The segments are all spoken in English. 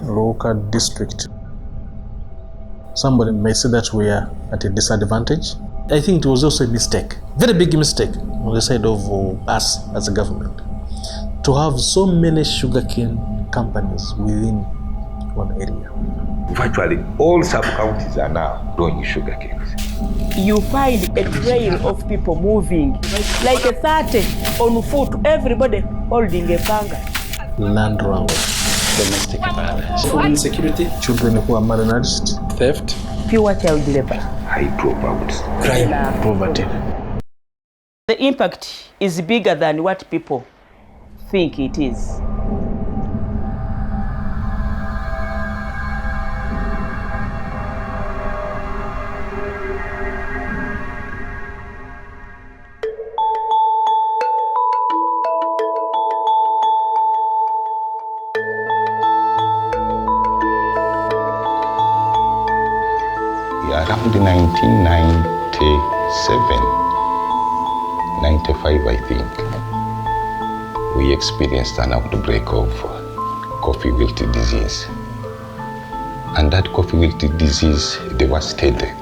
Luuka District. Somebody may say that we are at a disadvantage. I think it was also a mistake, very big mistake on the side of us as a government, to have so many sugarcane companies within one area. Virtually all sub-counties are now growing sugarcane. You find a trail of people moving, like a 30 on foot, everybody holding a panga. Land wrangling, domestic violence, food insecurity, children who are malnourished, theft, pure child labor, high dropouts, crime, poverty. The impact is bigger than what people think it is. Around 1997, 95 I think, we experienced an outbreak of coffee wilt disease. And that coffee wilt disease devastated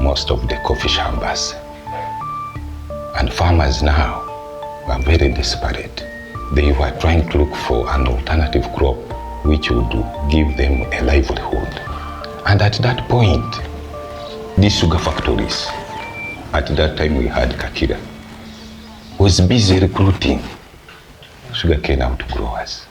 most of the coffee chambers. And farmers now were very desperate. They were trying to look for an alternative crop which would give them a livelihood. And at that point, these sugar factories, at that time we had Kakira, was busy recruiting sugarcane outgrowers.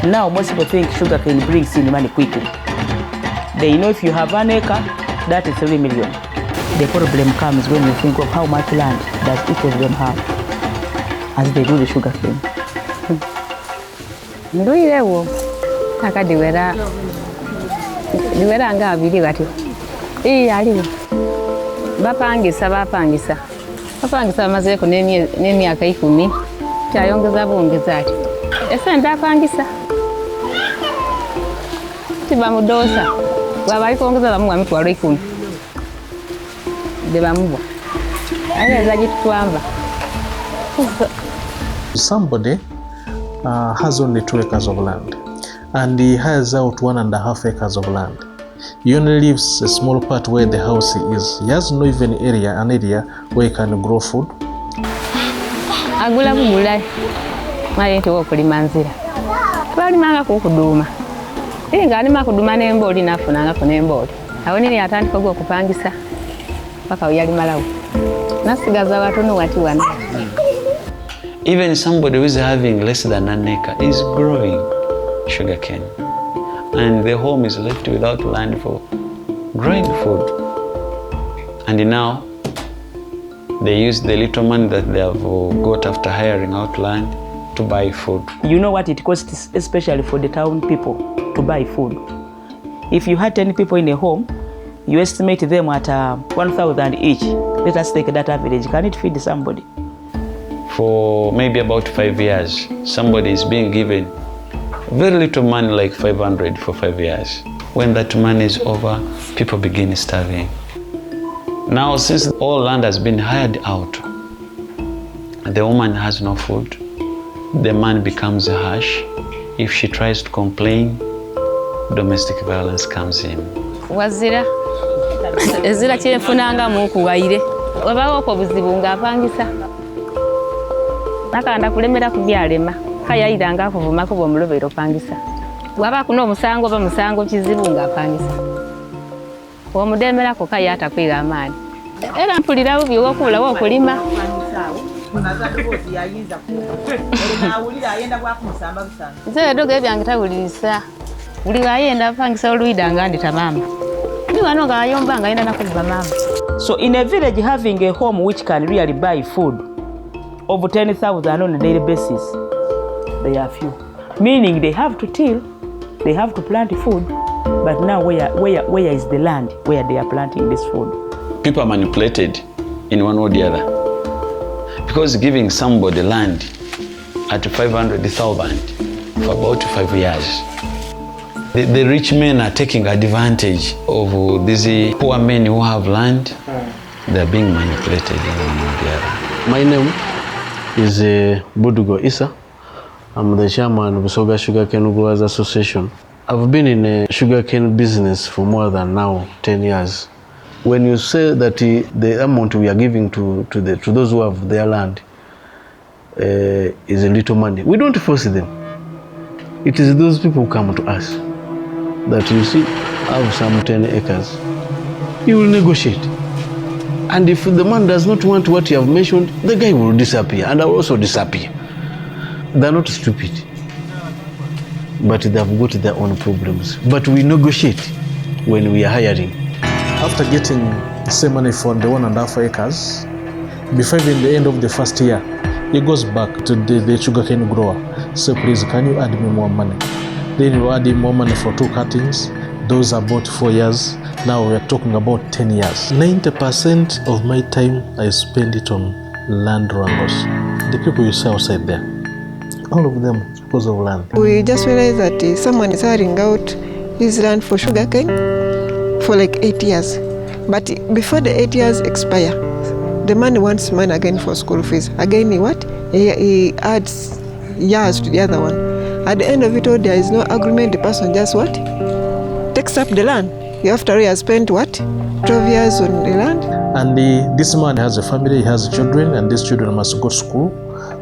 Now most people think sugarcane brings in money quickly. They know if you have an acre, that is 3 million. The problem comes when you think of how much land does each of them have as they do the sugarcane. Nduirewo akadiwera nga abiri gati. Aliwo. Bapangisa bamazeeko n'emyaka 10 kyayongeza bongeza ati. Esente apangisa. Tibamudosa. Bwaba alikwongeza bamuwa emitwalo 10. Bebamuwa. Ayeza gitwamba. Somebody has only 2 acres of land and he has out 1.5 acres of land. He only leaves a small part where the house is. He has no even an area where he can grow food. Agula bugula. Mayete wokulima nzira. Twalimanga kukuduma. Nga alima kuduma n'embooli nafunangako n'embooli. Awo nini atandika okupangisa paka yalimalawo. Nasigaza watono wati wana. Even somebody who is having less than an acre is growing sugarcane, and the home is left without land for growing food. And now they use the little money that they have got after hiring out land to buy food. You know what it costs, especially for the town people, to buy food. If you had 10 people in a home, you estimate them at 1,000 each. Let us take that average. Can it feed somebody? For maybe about 5 years, somebody is being given very little money, like 500 for 5 years. When that money is over, people begin starving. Now, since all land has been hired out, the woman has no food, the man becomes harsh. If she tries to complain, domestic violence comes in. Wazira ezira kyefunanga mukuwaire wabawo ko buzibu ngapangisa nakanda kulemera kubyalema kayayiranga akuvuma ko bomulobero pangisa waba kuno musango ba musango kizibu ngapangisa omudemera ko kayata kwiga amani era mpulirawo byokula wo kulima Nze doge byange tawulirisa. Buli wayenda apangisa oluida nga ndi tamama. Ni wano nga ayomba nga yenda nakuba mama. So in a village, having a home which can really buy food over 10,000 on a daily basis, they are few. Meaning they have to till, they have to plant food, but now where is the land where they are planting this food? People are manipulated in one way or the other. Because giving somebody land at 500,000 for about 5 years, the rich men are taking advantage of these poor men who have land. They're being manipulated in one way or the other. My name is Budugo Issa. I'm the chairman of Busoga Sugarcane Growers Association. I've been in a sugarcane business for more than now 10 years. When you say that the amount we are giving to those who have their land is a little money, we don't force them. It is those people who come to us that you see have some 10 acres. You will negotiate. And if the man does not want what you have mentioned, the guy will disappear and I will also disappear. They're not stupid, but they have got their own problems. But we negotiate when we are hiring. After getting the same money for the 1.5 acres, before even the end of the first year, he goes back to the sugarcane grower. So please, can you add me more money? Then you add him more money for 2 cuttings. Those are about 4 years. Now we are talking about 10 years. 90% of my time I spend it on land wrangles. The people you see outside there, all of them because of land. We just realized that someone is hiring out his land for sugarcane for like 8 years. But before the 8 years expire, the man wants money again for school fees. Again, he adds years to the other one. At the end of it all, there is no agreement. The person just takes up the land. After he has spent 12 years on the land. And this man has a family, he has children, and these children must go to school.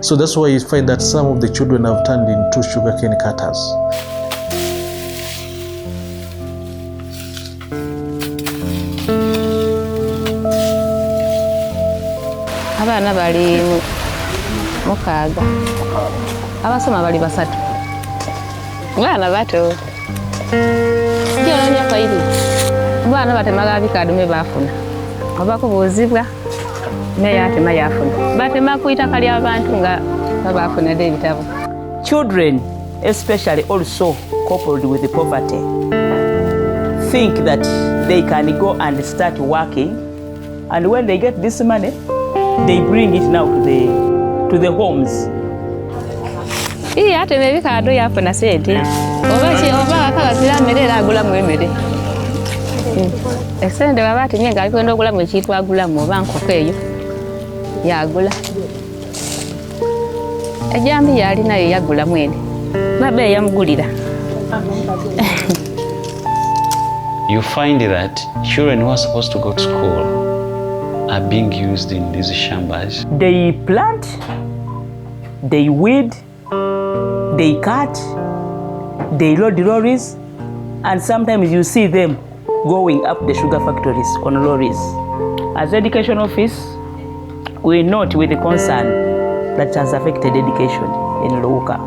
So that's why you find that some of the children have turned into sugarcane cutters. Abana bali mukaaga. Abasoma bali 3. Mwana bato. Ndio myaka iri. Bwana batemaga bikadume bafuna. Abakubuuzibwa meya atema yafuna. Batema kuitaka lya abantu nga bafuna ebitabo. Children, especially also coupled with the poverty, think that they can go and start working, and when they get this money, they bring it now to the homes. Iyi atema bikado yafuna sente. Oba akazira mmere agula mwemere. Esende babati nyenga alikwenda okula mu ekintu agula mu oba nkoko eyo yagula. Ejambi yali nayo yagula mwene. Babe yamugulira. You find that children who are supposed to go to school are being used in these shambas. They plant, they weed, they cut, they load the lorries, and sometimes you see them going up the sugar factories on lorries. As education office, we note with the concern that has affected education in Luuka.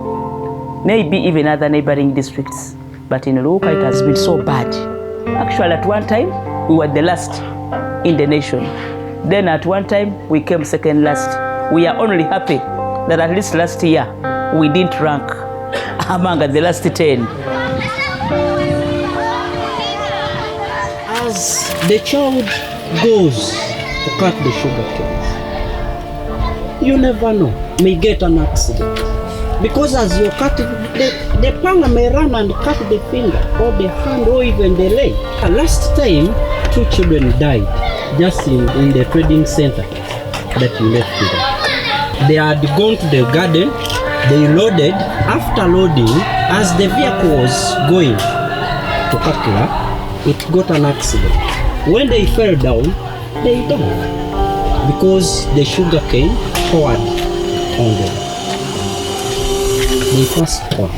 Maybe even other neighboring districts, but in Luuka it has been so bad. Actually, at one time, we were the last in the nation. Then at one time, we came second last. We are only happy that at least last year, we didn't rank among the last 10. As the child goes to cut the sugar cane, you never know, may get an accident. Because as you're cutting, the panga may run and cut the finger or the hand or even the leg. Last time, 2 children died just in the trading center that you left with. They had gone to the garden, they loaded. After loading, as the vehicle was going to Katla, it got an accident. When they fell down, they died because the sugar cane poured on them. They passed on.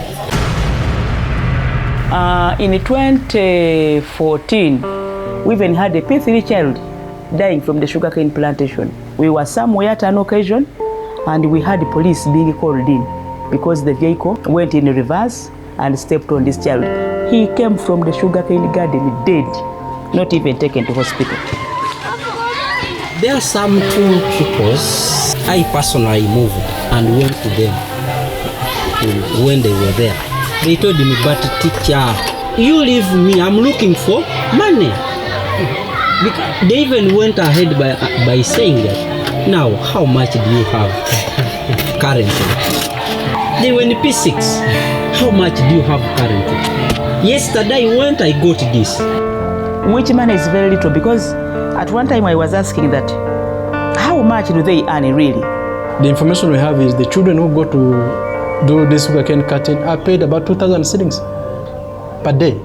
In 2014, we even had a P3 child dying from the sugarcane plantation. We were somewhere at an occasion, And we had the police being called in because the vehicle went in reverse and stepped on this child. He came from the sugarcane garden dead, not even taken to hospital. There are some two people I personally moved and went to them when they were there. They told me, but teacher, you leave me, I'm looking for money. They even went ahead by saying that, now how much do you have currently? They were in P6. How much do you have currently? Yesterday I went, I got this. Which money is very little, because at one time I was asking that, how much do they earn really? The information we have is the children who go to do this sugarcane cutting are paid about 2,000 shillings per day.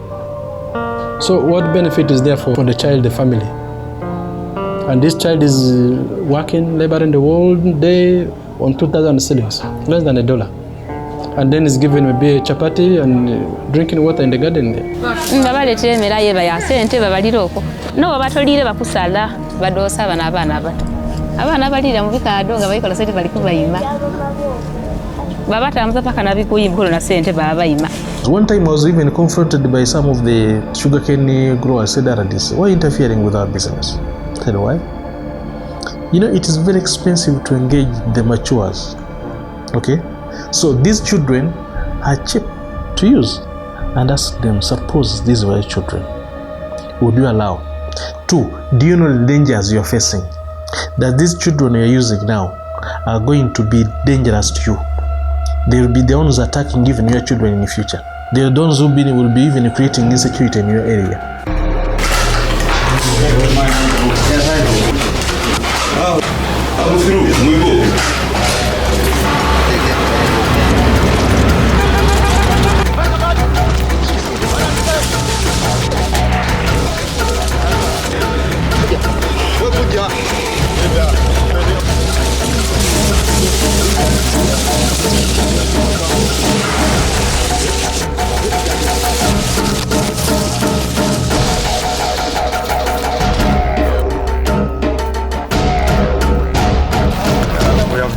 So what benefit is there for the child, the family? And this child is working, laboring the whole day on 2,000 shillings, less than $1. And then is given maybe a chapati and drinking water in the garden there. No, batolire bakusala badosa bana abana abato. Abana balira mu bikado nga bayikola sente bali kubayima. Babata paka na bikuyibula na sente babayima. One time I was even confronted by some of the sugarcane growers. Said, why interfering with our business? I said, why? You know, it is very expensive to engage the matures. Okay? So these children are cheap to use. And ask them, suppose these were children, would you allow? 2, do you know the dangers you're facing? That these children you're using now are going to be dangerous to you. They will be the ones attacking even your children in the future. They are the ones who will be even creating insecurity in your area.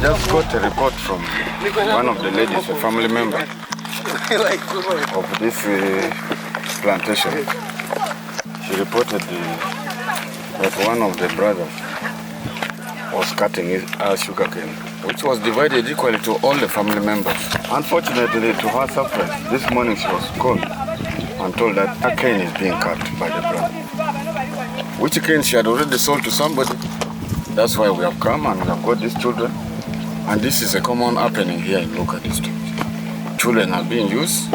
Just got a report from one of the ladies, a family member of this plantation. She reported that one of the brothers was cutting his sugarcane, which was divided equally to all the family members. Unfortunately, to her surprise, this morning she was called and told that a cane is being cut by the brother, which cane she had already sold to somebody. That's why we have come and we have got these children. And this is a common happening here in Luuka District. Children are being used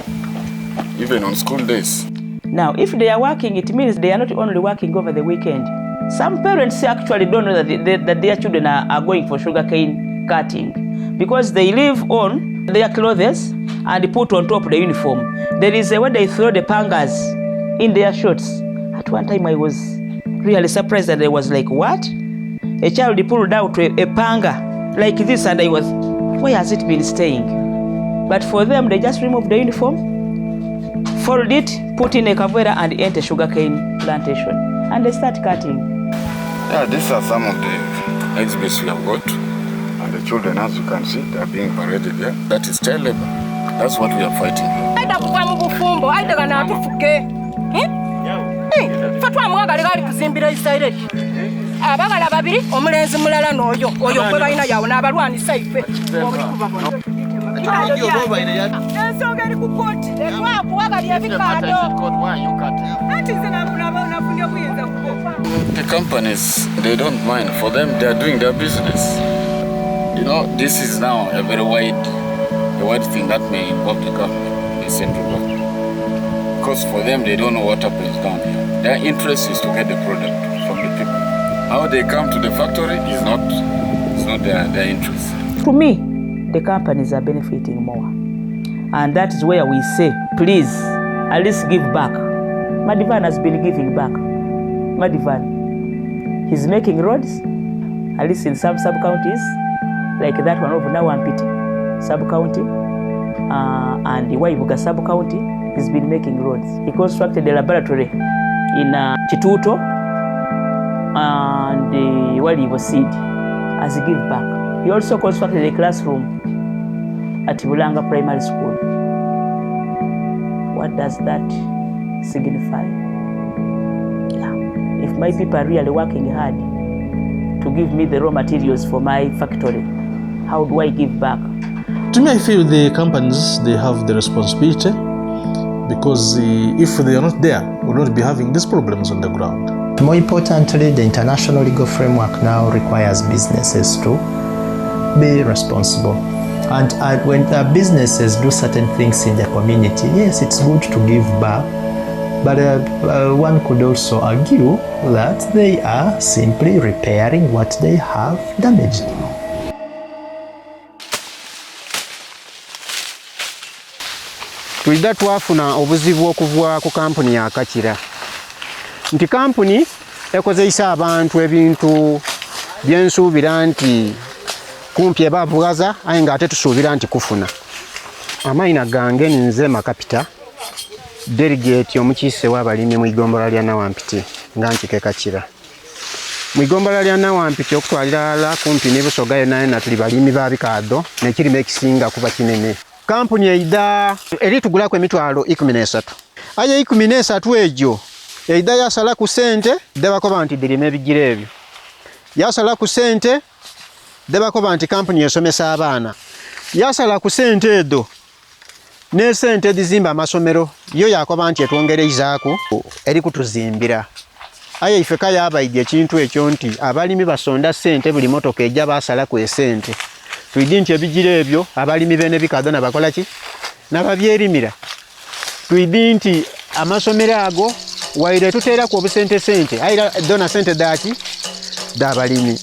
even on school days. Now, if they are working, it means they are not only working over the weekend. Some parents actually don't know that their children are going for sugarcane cutting because they live on their clothes and put on top the uniform. There is a way they throw the pangas in their shorts. At one time I was really surprised that I was like, what? A child pulled out a panga like this, and I was, where has it been staying? But for them, they just remove the uniform, fold it, put in a kavera, and enter sugarcane plantation, and they start cutting. Yeah, these are some of the exhibits we have got, and the children, as you can see, they are being paraded there. That is child labor. That's what we are fighting here. Abagala babiri omulenzi mulala n'oyo gwe balina yawo n'abalwanisa ife ensonga eri ku kooti twakuwagalya ebikaado anti nze nafunye buyinza kuko. The companies, they don't mind. For them, they are doing their business. You know, this is now a very wide thing that may involve the government, the central government. Because for them, they don't know what happens down here. Their interest is to get the product from the people. How they come to the factory is not their interest. To me, the companies are benefiting more. And that is where we say, please, at least give back. Madivan has been giving back. Madivan, he's making roads, at least in some sub-counties, like that one of Nawampiti sub-county, and the Waibuga sub-county, he's been making roads. He constructed a laboratory in Chituto, and Walibo Seed as a give back. He also constructed a classroom at Bulanga Primary School. What does that signify? Yeah. If my people are really working hard to give me the raw materials for my factory, how do I give back? To me, I feel the companies, they have the responsibility, because if they are not there, we'll not be having these problems on the ground. More importantly, the international legal framework now requires businesses to be responsible. And when businesses do certain things in the community, yes, it's good to give back, but one could also argue that they are simply repairing what they have damaged. Tulidda twafuna obuzibu okuva ku kampuni ya Kakira. Nti kampuni ekozeisa abantu ebintu byensuubira nti kumpi ebabugaza aye ng'ate tusuubira nti kufuna. Amayina gange nze Makapita, delegate omukiise w'abalimi mu igombola lya Nawampiti nga Nkike Kakira. Mu igombola lya Nawampiti okutwalira ala kumpi ne Busoga yonna tuli balimi ba bikaado n'ekirime ekisinga kuba kinene. Kampuni eida eritugulako emitwalo 13. Aye 13 egyo eida yasala ku sente debakoba nti dirime ebigire ebyo. Yasala ku sente debakoba nti kampuni esomesa abaana. Yasala ku sente edo ne sente dizimba amasomero yo yakoba nti etwongereizaako eri kutuzimbira. Aye ife kaya abaidye ekintu ekyo nti abalimi basonda sente buli motoka ejja basala ku esente. Twidi nti ebigire ebyo abalimi bene bikaado nabakola ki nababyerimira. Twidi nti amasomero ago waire tuteera ku obusente sente aira dona sente daki dabalimi.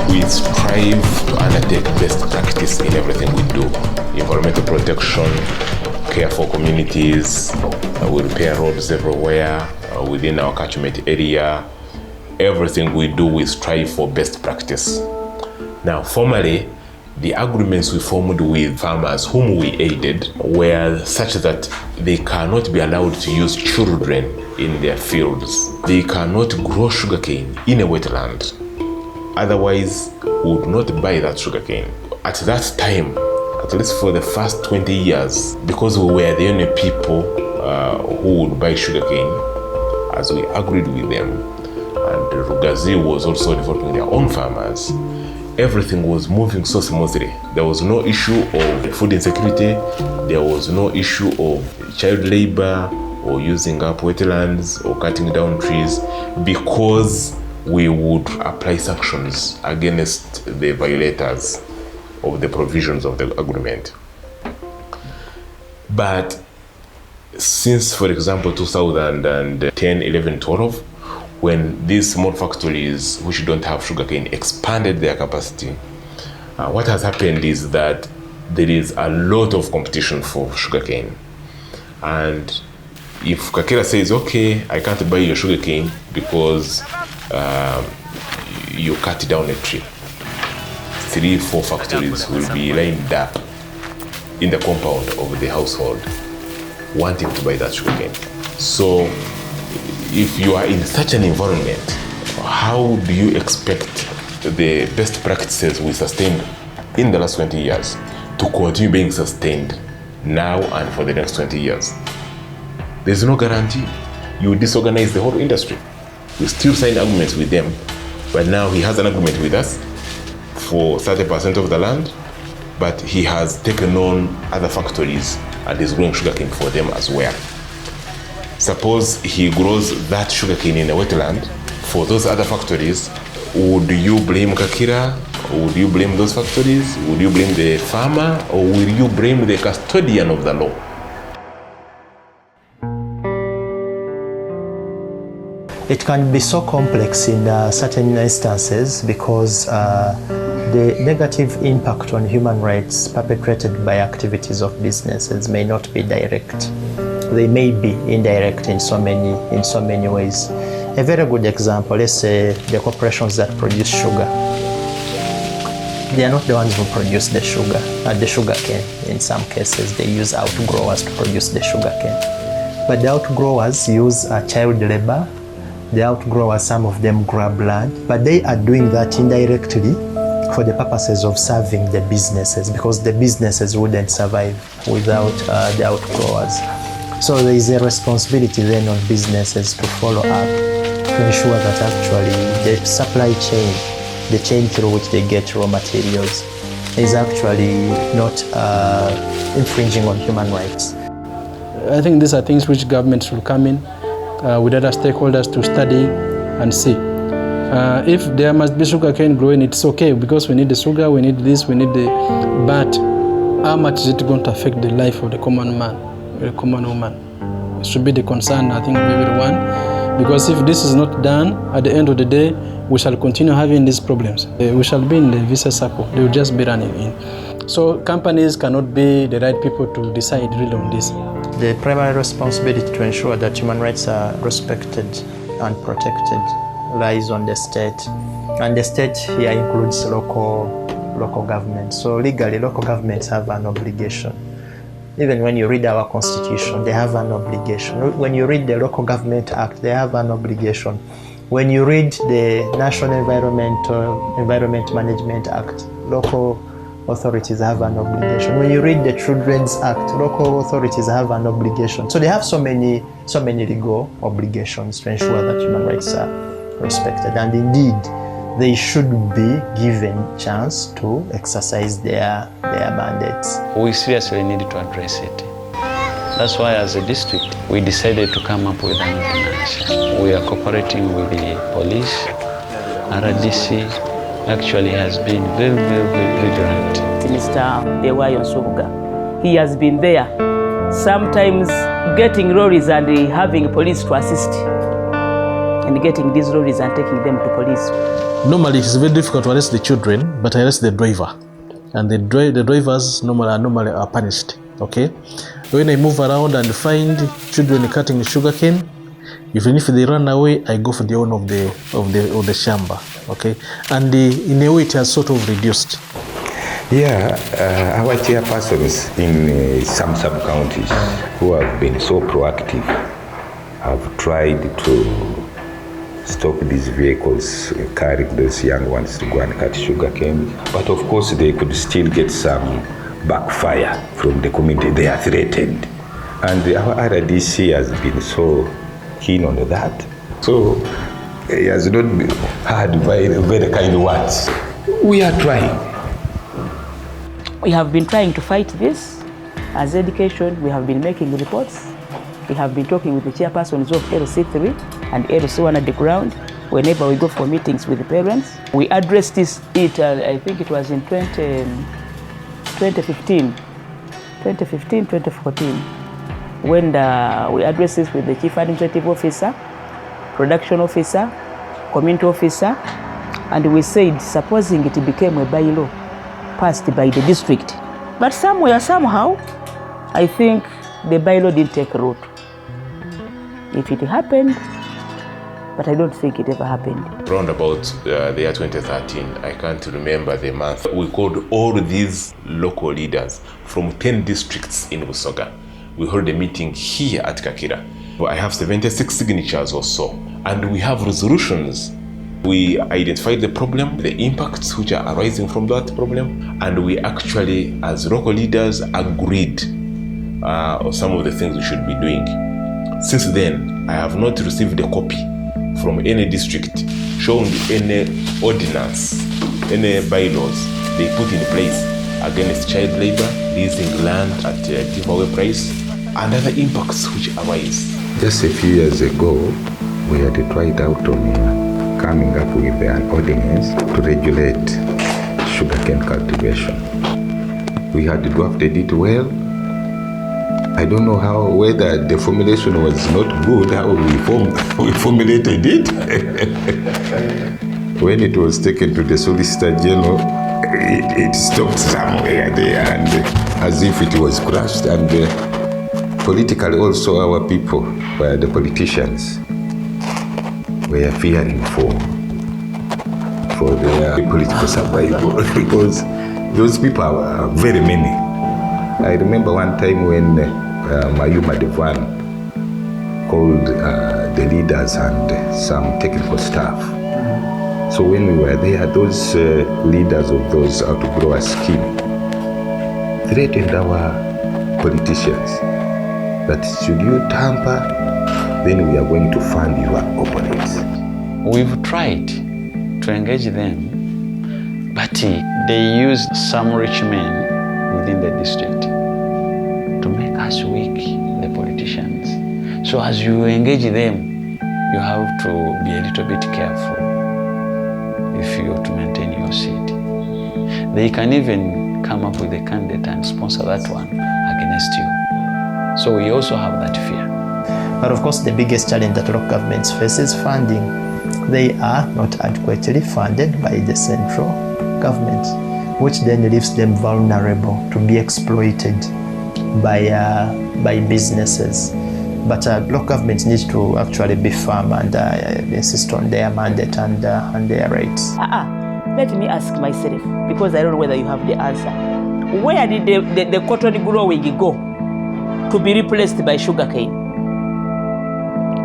We strive to undertake best practice in everything we do. Environmental protection, care for communities, we repair roads everywhere within our catchment area. Everything we do, we strive for best practice. Now, formally, the agreements we formed with farmers whom we aided were such that they cannot be allowed to use children in their fields. They cannot grow sugarcane in a wetland. Otherwise, we would not buy that sugarcane. At that time, at least for the first 20 years, because we were the only people who would buy sugarcane, as we agreed with them, and Rugazi was also developing their own farmers, everything was moving so smoothly. There was no issue of food insecurity, there was no issue of child labor or using up wetlands or cutting down trees, because we would apply sanctions against the violators of the provisions of the agreement. But since, for example, 2010, 11, 12, when these small factories which don't have sugarcane expanded their capacity, what has happened is that there is a lot of competition for sugarcane. And if Kakira says, okay, I can't buy your sugarcane because you cut down a tree, 3-4 factories will be lined up in the compound of the household wanting to buy that sugarcane. So if you are in such an environment, how do you expect the best practices we sustained in the last 20 years to continue being sustained now and for the next 20 years? There's no guarantee. You disorganize the whole industry. We still sign agreements with them, but now he has an agreement with us for 30% of the land, but he has taken on other factories and is growing sugarcane for them as well. Suppose he grows that sugarcane in a wetland for those other factories, would you blame Kakira? Would you blame those factories? Would you blame the farmer? Or will you blame the custodian of the law? It can be so complex in certain instances because the negative impact on human rights perpetrated by activities of businesses may not be direct. They may be indirect in so many ways. A very good example, let's say the corporations that produce sugar. They are not the ones who produce the sugar cane. In some cases, they use outgrowers to produce the sugar cane. but the outgrowers use child labor. The outgrowers, some of them grab land, but they are doing that indirectly for the purposes of serving the businesses, because the businesses wouldn't survive without the outgrowers. So there is a responsibility then on businesses to follow up to ensure that actually the supply chain, the chain through which they get raw materials, is actually not infringing on human rights. I think these are things which government should come in with other stakeholders to study and see. If there must be sugarcane growing, it's okay, because we need the sugar, we need this, we need the... But how much is it going to affect the life of the common man, the common woman? It should be the concern, I think, of everyone. Because if this is not done, at the end of the day, we shall continue having these problems. We shall be in the vicious circle. They will just be running in. So companies cannot be the right people to decide really on this. The primary responsibility to ensure that human rights are respected and protected lies on the state. And the state here includes local governments. So legally, local governments have an obligation. Even when you read our constitution, they have an obligation. When you read the Local Government Act, they have an obligation. When you read the National Environment Management Act, local authorities have an obligation. When you read the Children's Act, local authorities have an obligation. So they have so many legal obligations to ensure that human rights are respected. And indeed, they should be given chance to exercise their mandates. We seriously need to address it. That's why as a district, we decided to come up with an ordinance. We are cooperating with the police. RDC actually has been very vigilant. Mr. Dewayo Nsubuga, he has been there, sometimes getting lorries and having police to assist, and getting these lorries and taking them to police. Normally, it's very difficult to arrest the children, but arrest the driver. And the drivers normally are punished, okay? When I move around and find children cutting sugarcane, even if they run away, I go for the owner of the shamba, okay? And in a way, it has sort of reduced. Yeah, our chairpersons in some sub-counties who have been so proactive have tried to stop these vehicles carrying those young ones to go and cut sugarcane. But of course, they could still get some backfire from the community. They are threatened. And our RDC has been so keen on that. So he has not had very kind words. We are trying. We have been trying to fight this. As education, we have been making reports. We have been talking with the chairpersons of LC3 and LC1 at the ground. Whenever we go for meetings with the parents, we addressed I think it was in 2015, 2014, when we addressed this with the Chief Administrative Officer, Production Officer, Community Officer, and we said, supposing it became a bylaw passed by the district. But somehow, I think the bylaw didn't take root. If it happened, but I don't think it ever happened. Around about the year 2013, I can't remember the month, we called all these local leaders from 10 districts in Busoga. We held a meeting here at Kakira. I have 76 signatures or so, and we have resolutions. We identified the problem, the impacts which are arising from that problem, and we actually, as local leaders, agreed on some of the things we should be doing. Since then, I have not received a copy from any district showing any ordinance, any bylaws they put in place against child labor, leasing land at a giveaway price, and other impacts which arise. Just a few years ago, we had tried out on coming up with an ordinance to regulate sugarcane cultivation. We had drafted it well. I don't know whether the formulation was not good, how we formulated it. When it was taken to the Solicitor General, it stopped somewhere there, and as if it was crushed. And politically also, our people, the politicians, were fearing for their political survival because those people are very many. I remember one time when Mayuma Devan called the leaders and some technical staff. So when we were there, those leaders of those outgrower scheme threatened our politicians that should you tamper, then we are going to fund your opponents. We've tried to engage them, but they used some rich men within the district to make us weak, the politicians. So as you engage them, you have to be a little bit careful if you are to maintain your seat. They can even come up with a candidate and sponsor that one against you. So we also have that fear. But of course, the biggest challenge that local governments face is funding. They are not adequately funded by the central government, which then leaves them vulnerable to be exploited by businesses. But local governments need to actually be firm and insist on their mandate and their rights. Let me ask myself, because I don't know whether you have the answer. Where did the cotton growing go to be replaced by sugarcane?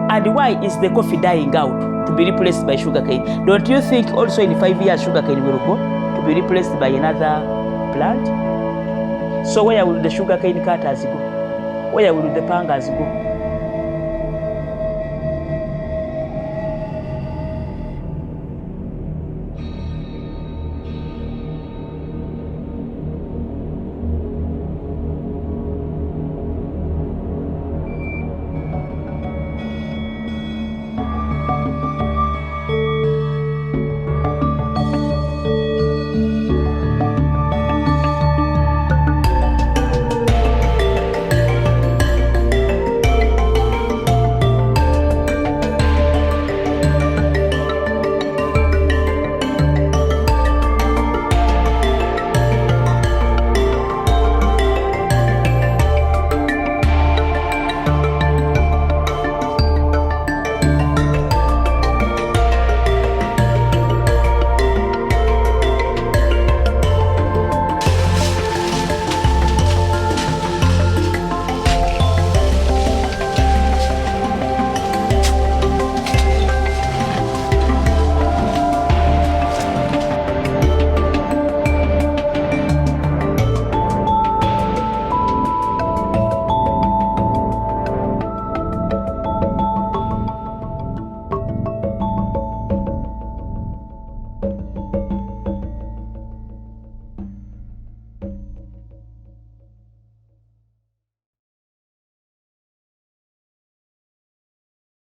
And why is the coffee dying out to be replaced by sugarcane? Don't you think also in 5 years sugarcane will go to be replaced by another plant? So where will the sugarcane cutters go? Where will the pangers go?